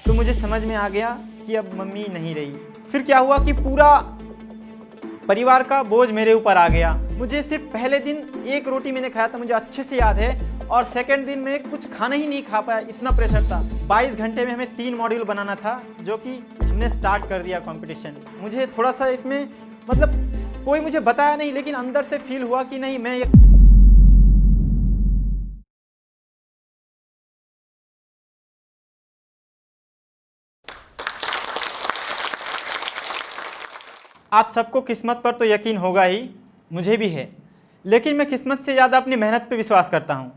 तो मुझे समझ में आ गया कि अब मम्मी नहीं रही। फिर क्या हुआ कि पूरा परिवार का बोझ मेरे ऊपर आ गया। मुझे सिर्फ पहले दिन एक रोटी मैंने खाया था, मुझे अच्छे से याद है, और सेकंड दिन में कुछ खाना ही नहीं खा पाया, इतना प्रेशर था। 22 घंटे में हमें 3 मॉड्यूल बनाना था, जो कि हमने स्टार्ट कर दिया कंपटीशन। मुझे थोड़ा सा इसमें मतलब कोई मुझे बताया नहीं, लेकिन अंदर से फील हुआ कि नहीं मैं आप सबको किस्मत पर तो यकीन होगा ही, मुझे भी है, लेकिन मैं किस्मत से ज़्यादा अपनी मेहनत पे विश्वास करता हूँ,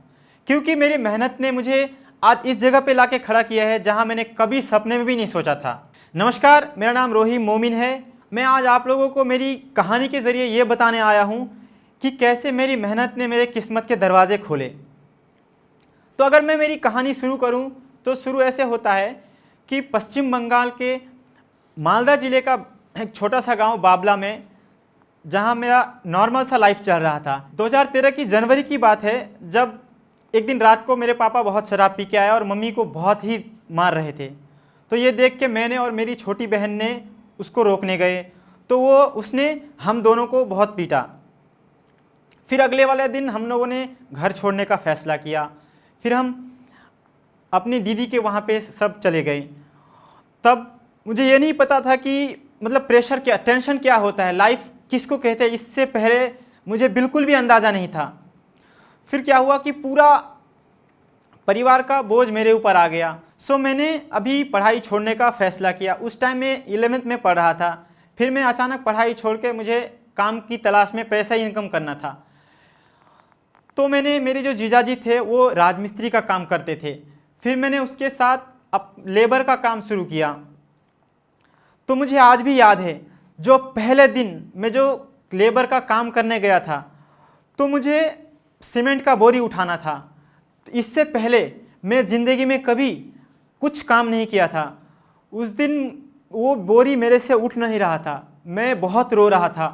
क्योंकि मेरी मेहनत ने मुझे आज इस जगह पे लाके खड़ा किया है जहाँ मैंने कभी सपने में भी नहीं सोचा था। नमस्कार, मेरा नाम रोही मोमिन है। मैं आज आप लोगों को मेरी कहानी के ज़रिए ये बताने आया हूँ कि कैसे मेरी मेहनत ने मेरे किस्मत के दरवाजे खोले। तो अगर मैं मेरी कहानी शुरू करूँ तो शुरू ऐसे होता है कि पश्चिम बंगाल के मालदा ज़िले का एक छोटा सा गांव बाबला में, जहां मेरा नॉर्मल सा लाइफ चल रहा था। 2013 की जनवरी की बात है, जब एक दिन रात को मेरे पापा बहुत शराब पी के आए और मम्मी को बहुत ही मार रहे थे। तो ये देख के मैंने और मेरी छोटी बहन ने उसको रोकने गए, तो उसने हम दोनों को बहुत पीटा। फिर अगले वाले दिन हम लोगों ने घर छोड़ने का फ़ैसला किया। फिर हम अपनी दीदी के वहाँ पे सब चले गए। तब मुझे ये नहीं पता था कि मतलब प्रेशर क्या, टेंशन क्या होता है, लाइफ किसको कहते हैं, इससे पहले मुझे बिल्कुल भी अंदाज़ा नहीं था। फिर क्या हुआ कि पूरा परिवार का बोझ मेरे ऊपर आ गया। सो मैंने अभी पढ़ाई छोड़ने का फ़ैसला किया। उस टाइम मैं 11th में पढ़ रहा था। फिर मैं अचानक पढ़ाई छोड़ के मुझे काम की तलाश में पैसा इनकम करना था। तो मैंने, मेरे जो जीजाजी थे वो राजमिस्त्री का काम करते थे, फिर मैंने उसके साथ लेबर का काम शुरू किया। तो मुझे आज भी याद है, जो पहले दिन मैं जो लेबर का काम करने गया था, तो मुझे सीमेंट का बोरी उठाना था। तो इससे पहले मैं ज़िंदगी में कभी कुछ काम नहीं किया था। उस दिन वो बोरी मेरे से उठ नहीं रहा था, मैं बहुत रो रहा था।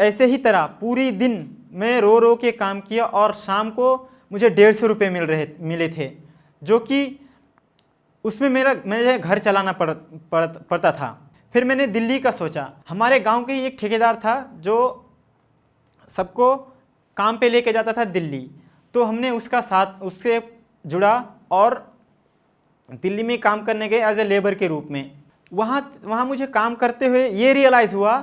ऐसे ही तरह पूरी दिन मैं रो रो के काम किया, और शाम को मुझे 150 रुपये मिले थे, जो कि उसमें मेरे घर चलाना पड़ता था। फिर मैंने दिल्ली का सोचा। हमारे गांव के ही एक ठेकेदार था जो सबको काम पे लेके जाता था दिल्ली। तो हमने उससे जुड़ा और दिल्ली में काम करने गए एज ए लेबर के रूप में। वहाँ मुझे काम करते हुए ये रियलाइज़ हुआ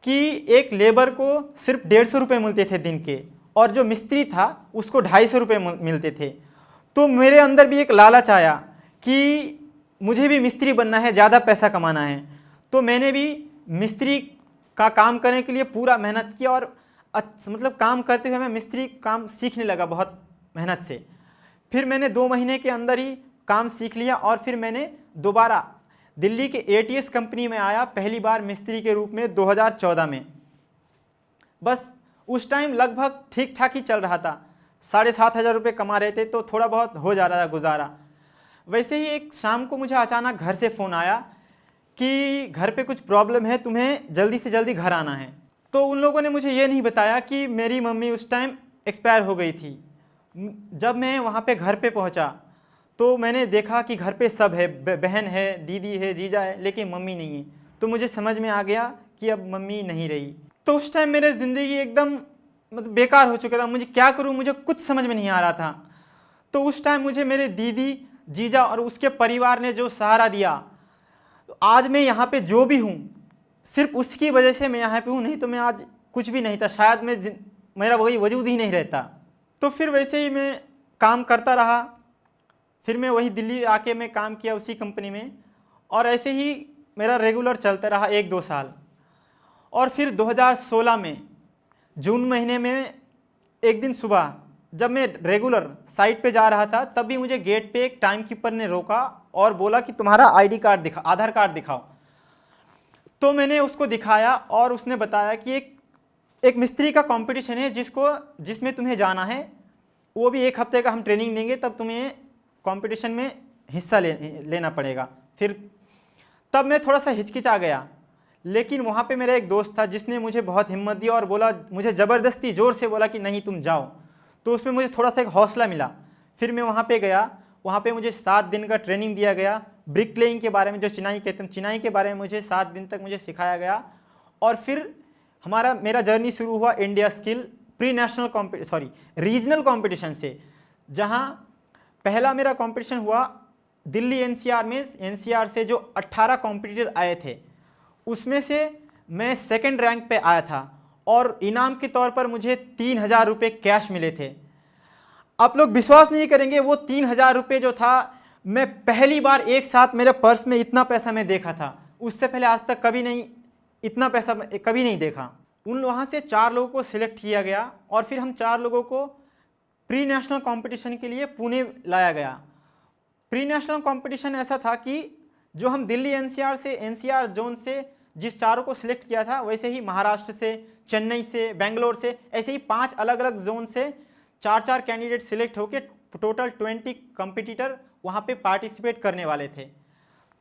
कि एक लेबर को सिर्फ 150 रुपये मिलते थे दिन के, और जो मिस्त्री था उसको 250 रुपये मिलते थे। तो मेरे अंदर भी एक लालच आया कि मुझे भी मिस्त्री बनना है, ज़्यादा पैसा कमाना है। तो मैंने भी मिस्त्री का काम करने के लिए पूरा मेहनत किया, और मतलब काम करते हुए मैं मिस्त्री काम सीखने लगा बहुत मेहनत से। फिर मैंने 2 महीने के अंदर ही काम सीख लिया, और फिर मैंने दोबारा दिल्ली के ATS कंपनी में आया, पहली बार मिस्त्री के रूप में 2014 में। बस उस टाइम लगभग ठीक ठाक ही चल रहा था, 7,500 रुपये कमा रहे थे, तो थोड़ा बहुत हो जा रहा था गुजारा। वैसे ही एक शाम को मुझे अचानक घर से फ़ोन आया कि घर पे कुछ प्रॉब्लम है, तुम्हें जल्दी से जल्दी घर आना है। तो उन लोगों ने मुझे ये नहीं बताया कि मेरी मम्मी उस टाइम एक्सपायर हो गई थी। जब मैं वहाँ पे घर पे पहुँचा तो मैंने देखा कि घर पे सब है, बहन है, दीदी है, जीजा है, लेकिन मम्मी नहीं है। तो मुझे समझ में आ गया कि अब मम्मी नहीं रही। तो उस टाइम मेरी ज़िंदगी एकदम मतलब बेकार हो चुका था। मुझे क्या करूँ, मुझे कुछ समझ में नहीं आ रहा था। तो उस टाइम मुझे मेरे दीदी, जीजा और उसके परिवार ने जो सहारा दिया, तो आज मैं यहाँ पे जो भी हूँ सिर्फ उसकी वजह से मैं यहाँ पे हूँ, नहीं तो मैं आज कुछ भी नहीं था, शायद मेरा वही वजूद ही नहीं रहता। तो फिर वैसे ही मैं काम करता रहा। फिर मैं वही दिल्ली आके मैं काम किया उसी कंपनी में, और ऐसे ही मेरा रेगुलर चलता रहा 1-2 साल। और फिर 2016 में जून महीने में एक दिन सुबह जब मैं रेगुलर साइट पे जा रहा था, तब भी मुझे गेट पे एक टाइम कीपर ने रोका और बोला कि तुम्हारा ID कार्ड दिखाओ, आधार कार्ड दिखाओ। तो मैंने उसको दिखाया, और उसने बताया कि एक मिस्त्री का कंपटीशन है जिसमें तुम्हें जाना है, वो भी 1 हफ्ते का हम ट्रेनिंग देंगे, तब तुम्हें कंपटीशन में हिस्सा लेना पड़ेगा। फिर तब मैं थोड़ा सा हिचकिचा गया, लेकिन वहाँ पे मेरा एक दोस्त था जिसने मुझे बहुत हिम्मत दी और बोला, मुझे ज़बरदस्ती ज़ोर से बोला कि नहीं तुम जाओ। तो उसमें मुझे थोड़ा सा एक हौसला मिला। फिर मैं वहाँ पे गया, वहाँ पे मुझे 7 दिन का ट्रेनिंग दिया गया। ब्रिकलेइंग के बारे में, जो चिनाई कहते हैं, चिनाई के बारे में मुझे 7 दिन तक मुझे सिखाया गया। और फिर मेरा जर्नी शुरू हुआ इंडिया स्किल रीजनल कंपटीशन से, जहाँ पहला मेरा कंपटीशन हुआ दिल्ली एनसीआर में। एनसीआर से जो 18 कॉम्पिटिटर आए थे, उसमें से मैं सेकंड रैंक पे आया था और इनाम के तौर पर मुझे 3,000 रुपये कैश मिले थे। आप लोग विश्वास नहीं करेंगे, वो 3,000 रुपये जो था, मैं पहली बार एक साथ मेरे पर्स में इतना पैसा मैं देखा था। उससे पहले आज तक कभी नहीं, इतना पैसा कभी नहीं देखा। वहाँ से 4 लोगों को सिलेक्ट किया गया और फिर हम 4 लोगों को प्री नेशनल कंपटीशन के लिए पुणे लाया गया। प्री नेशनल कंपटीशन ऐसा था कि जो हम दिल्ली एनसीआर जोन से जिस 4 को सिलेक्ट किया था, वैसे ही महाराष्ट्र से, चेन्नई से, बेंगलोर से, ऐसे ही 5 अलग अलग जोन से 4 कैंडिडेट सिलेक्ट होकर टोटल 20 कंपटीटर वहाँ पे पार्टिसिपेट करने वाले थे।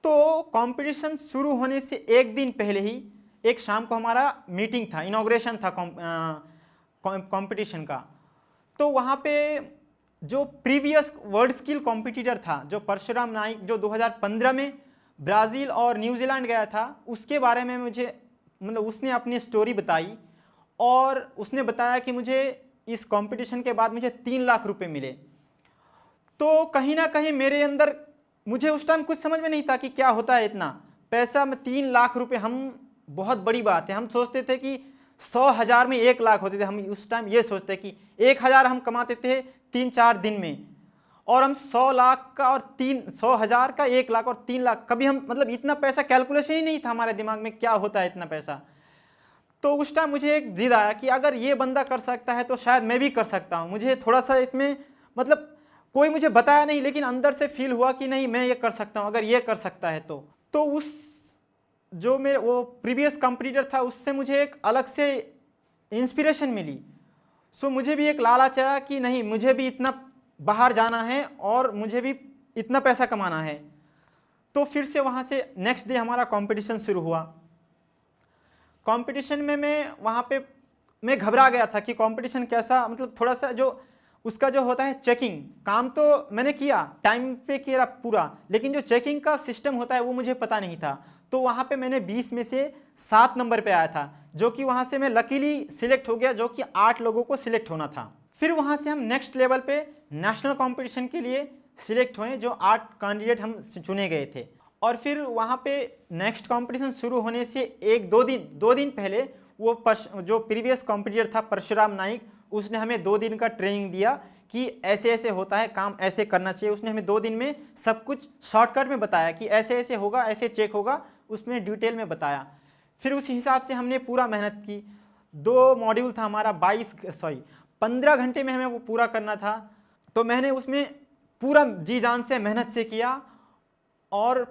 तो कंपटीशन शुरू होने से एक दिन पहले ही एक शाम को हमारा मीटिंग था, इनॉग्रेशन था कंपटीशन का। तो वहाँ पे जो प्रीवियस वर्ल्ड स्किल कॉम्पिटिटर था, जो परशुराम नाइक, जो 2015 में ब्राज़ील और न्यूजीलैंड गया था, उसके बारे में मुझे उसने अपनी स्टोरी बताई और उसने बताया कि मुझे इस कंपटीशन के बाद मुझे 3 लाख रुपए मिले। तो कहीं ना कहीं मेरे अंदर, मुझे उस टाइम कुछ समझ में नहीं था कि क्या होता है इतना पैसा में 3 लाख रुपए, हम बहुत बड़ी बात है। हम सोचते थे कि 100,000 में 1 लाख होते थे। हम उस टाइम ये सोचते कि 1,000 हम कमाते थे 3-4 दिन में, और हम 100 लाख का और 100,000 का 1 लाख और 3 लाख, कभी हम इतना पैसा कैलकुलेशन ही नहीं था हमारे दिमाग में क्या होता है इतना पैसा। तो उस टाइम मुझे एक जिद आया कि अगर ये बंदा कर सकता है तो शायद मैं भी कर सकता हूँ। मुझे थोड़ा सा इसमें कोई मुझे बताया नहीं, लेकिन अंदर से फील हुआ कि नहीं, मैं ये कर सकता हूँ, अगर ये कर सकता है तो उस जो मेरे वो प्रीवियस कंपटीटर था, उससे मुझे एक अलग से इंस्पिरेशन मिली। सो मुझे भी एक लालच आया कि नहीं, मुझे भी इतना बाहर जाना है और मुझे भी इतना पैसा कमाना है। तो फिर से वहाँ से नेक्स्ट डे हमारा कंपटीशन शुरू हुआ। कंपटीशन में मैं घबरा गया था कि कंपटीशन कैसा, थोड़ा सा जो उसका जो होता है चेकिंग, काम तो मैंने किया, टाइम पे किया पूरा, लेकिन जो चेकिंग का सिस्टम होता है वो मुझे पता नहीं था। तो वहाँ पे मैंने 20 में से 7 नंबर पे आया था, जो कि वहाँ से मैं लकीली सिलेक्ट हो गया, जो कि 8 लोगों को सिलेक्ट होना था। फिर वहाँ से हम नेक्स्ट लेवल पे नेशनल कंपटीशन के लिए सिलेक्ट हुए, जो 8 कैंडिडेट हम चुने गए थे। और फिर वहाँ पे नेक्स्ट कंपटीशन शुरू होने से 2 दिन पहले वो जो प्रीवियस कंपटीटर था परशुराम नाइक, उसने हमें 2 दिन का ट्रेनिंग दिया कि ऐसे ऐसे होता है, काम ऐसे करना चाहिए। उसने हमें 2 दिन में सब कुछ शॉर्टकट में बताया कि ऐसे ऐसे होगा, ऐसे चेक होगा, उसने डिटेल में बताया। फिर उस हिसाब से हमने पूरा मेहनत की। 2 मॉड्यूल था हमारा, 15 घंटे में हमें वो पूरा करना था। तो मैंने उसमें पूरा जी जान से मेहनत से किया। और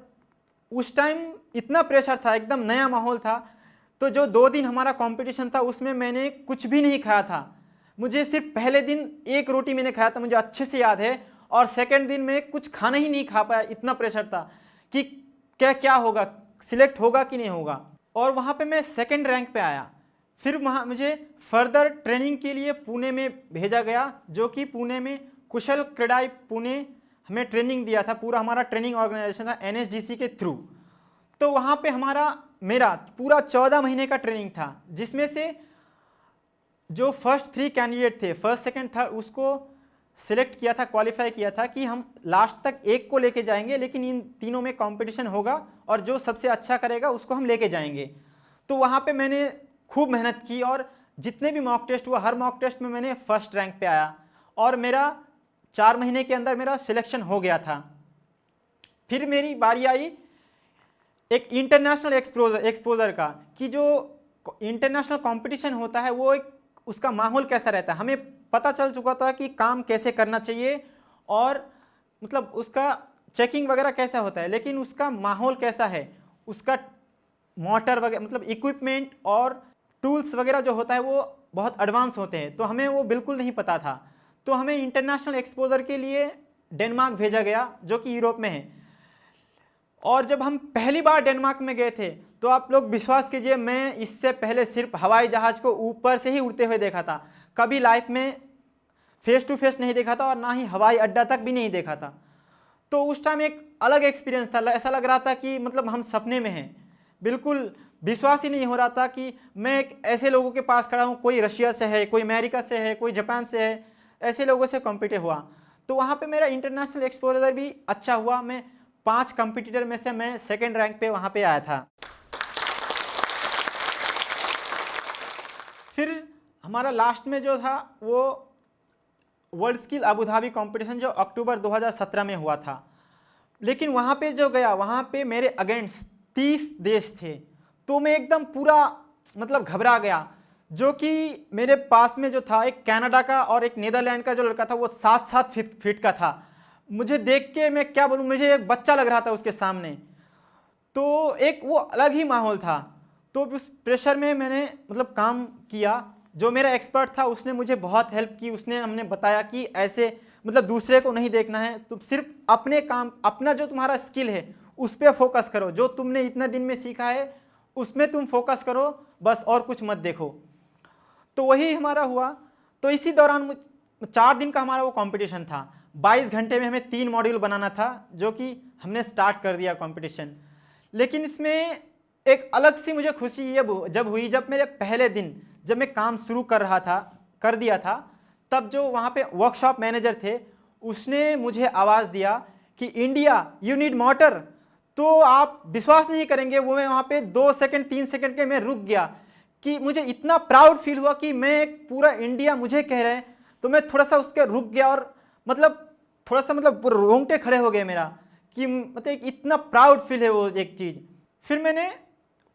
उस टाइम इतना प्रेशर था, एकदम नया माहौल था। तो जो 2 दिन हमारा कंपटीशन था, उसमें मैंने कुछ भी नहीं खाया था। मुझे सिर्फ पहले दिन 1 रोटी मैंने खाया था, मुझे अच्छे से याद है। और सेकंड दिन में कुछ खाना ही नहीं खा पाया, इतना प्रेशर था कि क्या होगा, सिलेक्ट होगा कि नहीं होगा। और वहाँ पे मैं सेकंड रैंक पे आया। फिर वहाँ मुझे फर्दर ट्रेनिंग के लिए पुणे में भेजा गया, जो कि पुणे में कुशल क्रेडाई पुणे हमें ट्रेनिंग दिया था। पूरा हमारा ट्रेनिंग ऑर्गेनाइजेशन था NSDC के थ्रू। तो वहाँ पे मेरा पूरा 14 महीने का ट्रेनिंग था, जिसमें से जो फर्स्ट 3 कैंडिडेट थे, फर्स्ट सेकंड थर्ड, उसको सिलेक्ट किया था, क्वालिफाई किया था कि हम लास्ट तक एक को लेके जाएंगे, लेकिन इन तीनों में कंपटीशन होगा और जो सबसे अच्छा करेगा उसको हम लेके जाएंगे। तो वहाँ पे मैंने खूब मेहनत की और जितने भी मॉक टेस्ट हुआ, हर मॉक टेस्ट में मैंने फर्स्ट रैंक पे आया और मेरा 4 महीने के अंदर मेरा सिलेक्शन हो गया था। फिर मेरी बारी आई एक इंटरनेशनल एक्सपोजर का, कि जो इंटरनेशनल कंपटीशन होता है वो एक उसका माहौल कैसा रहता है। हमें पता चल चुका था कि काम कैसे करना चाहिए और उसका चेकिंग वगैरह कैसा होता है, लेकिन उसका माहौल कैसा है, उसका मोटर वगैरह इक्विपमेंट और टूल्स वगैरह जो होता है वो बहुत एडवांस होते हैं। तो हमें वो बिल्कुल नहीं पता था। तो हमें इंटरनेशनल एक्सपोजर के लिए डेनमार्क भेजा गया, जो कि यूरोप में है। और जब हम पहली बार डेनमार्क में गए थे, तो आप लोग विश्वास कीजिए, मैं इससे पहले सिर्फ हवाई जहाज को ऊपर से ही उड़ते हुए देखा था, कभी लाइफ में फेस टू फेस नहीं देखा था और ना ही हवाई अड्डा तक भी नहीं देखा था। तो उस टाइम एक अलग एक्सपीरियंस था, ऐसा लग रहा था कि मतलब हम सपने में हैं। बिल्कुल विश्वास ही नहीं हो रहा था कि मैं एक ऐसे लोगों के पास खड़ा हूँ, कोई रशिया से है, कोई अमेरिका से है, कोई जापान से है, ऐसे लोगों से कॉम्पिटिट हुआ। तो वहाँ पे मेरा इंटरनेशनल एक्सपोजर भी अच्छा हुआ। मैं 5 कंपटीटर में से मैं 2nd रैंक पे वहाँ पे आया था। फिर हमारा लास्ट में जो था वो world skill Abu Dhabi competition जो अक्टूबर 2017 में हुआ था। लेकिन वहाँ पे जो गया, वहाँ पे मेरे अगेंस्ट 30 देश थे। तो मैं एकदम पूरा मतलब घबरा गया। जो कि मेरे पास में जो था एक कनाडा का और एक नीदरलैंड का जो लड़का था, वो 7-7 फीट का था। मुझे देख के मैं क्या बोलूँ, मुझे एक बच्चा लग रहा था उसके सामने। तो एक वो अलग ही माहौल था। तो उस प्रेशर में मैंने मतलब काम किया। जो मेरा एक्सपर्ट था उसने मुझे बहुत हेल्प की। हमने बताया कि ऐसे मतलब दूसरे को नहीं देखना है, तुम सिर्फ अपने काम, अपना जो तुम्हारा स्किल है उस पर फोकस करो, जो तुमने इतना दिन में सीखा है उसमें तुम फोकस करो बस, और कुछ मत देखो। तो वही हमारा हुआ। तो इसी दौरान 4 दिन का हमारा वो कंपटीशन था। 22 घंटे में हमें 3 मॉड्यूल बनाना था, जो कि हमने स्टार्ट कर दिया कंपटीशन। लेकिन इसमें एक अलग सी मुझे खुशी ये जब हुई, जब मेरे पहले दिन जब मैं काम शुरू कर दिया था, तब जो वहाँ पे वर्कशॉप मैनेजर थे उसने मुझे आवाज़ दिया कि इंडिया यू नीड मोटर। तो आप विश्वास नहीं करेंगे, वो मैं वहाँ पे 2 सेकंड 3 सेकंड के मैं रुक गया कि मुझे इतना प्राउड फील हुआ कि मैं पूरा इंडिया मुझे कह रहे हैं। तो मैं थोड़ा सा उसके रुक गया और मतलब थोड़ा सा मतलब रोंगटे खड़े हो गए मेरा कि मतलब इतना प्राउड फील है वो एक चीज़। फिर मैंने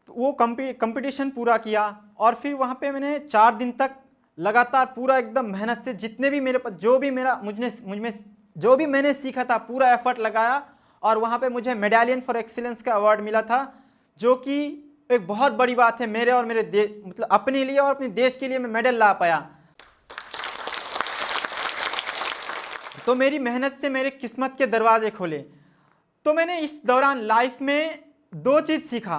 वो कंपटीशन पूरा किया और फिर वहाँ पे मैंने 4 दिन तक लगातार पूरा एकदम मेहनत से जितने भी मेरे पास जो भी मैंने सीखा था पूरा एफर्ट लगाया। और वहाँ पे मुझे मेडालियन फॉर एक्सीलेंस का अवार्ड मिला था, जो कि एक बहुत बड़ी बात है मेरे और मेरे देश, मतलब अपने लिए और अपने देश के लिए मैं मेडल ला पाया। तो मेरी मेहनत से मेरे किस्मत के दरवाजे खोले। तो मैंने इस दौरान लाइफ में 2 चीज़ सीखा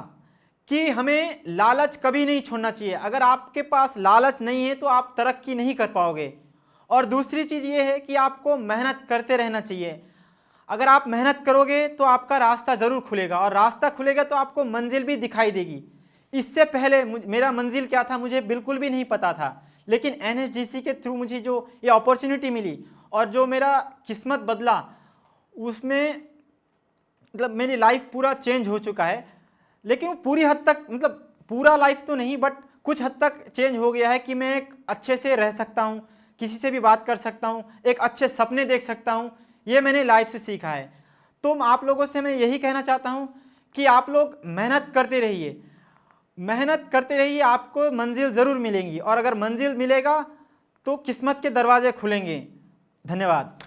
कि हमें लालच कभी नहीं छोड़ना चाहिए। अगर आपके पास लालच नहीं है तो आप तरक्की नहीं कर पाओगे। और दूसरी चीज़ ये है कि आपको मेहनत करते रहना चाहिए। अगर आप मेहनत करोगे तो आपका रास्ता ज़रूर खुलेगा, और रास्ता खुलेगा तो आपको मंजिल भी दिखाई देगी। इससे पहले मेरा मंजिल क्या था मुझे बिल्कुल भी नहीं पता था, लेकिन NSGC के थ्रू मुझे जो ये अपॉर्चुनिटी मिली और जो मेरा किस्मत बदला, उसमें मतलब मेरी लाइफ पूरा चेंज हो चुका है। लेकिन पूरी हद तक, मतलब पूरा लाइफ तो नहीं, बट कुछ हद तक चेंज हो गया है कि मैं एक अच्छे से रह सकता हूँ, किसी से भी बात कर सकता हूँ, एक अच्छे सपने देख सकता हूँ। ये मैंने लाइफ से सीखा है। तो आप लोगों से मैं यही कहना चाहता हूँ कि आप लोग मेहनत करते रहिए, आपको मंजिल ज़रूर मिलेंगी। और अगर मंजिल मिलेगा तो किस्मत के दरवाजे खुलेंगे। धन्यवाद।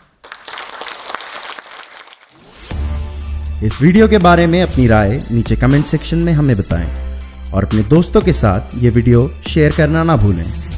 इस वीडियो के बारे में अपनी राय नीचे कमेंट सेक्शन में हमें बताएं और अपने दोस्तों के साथ ये वीडियो शेयर करना ना भूलें।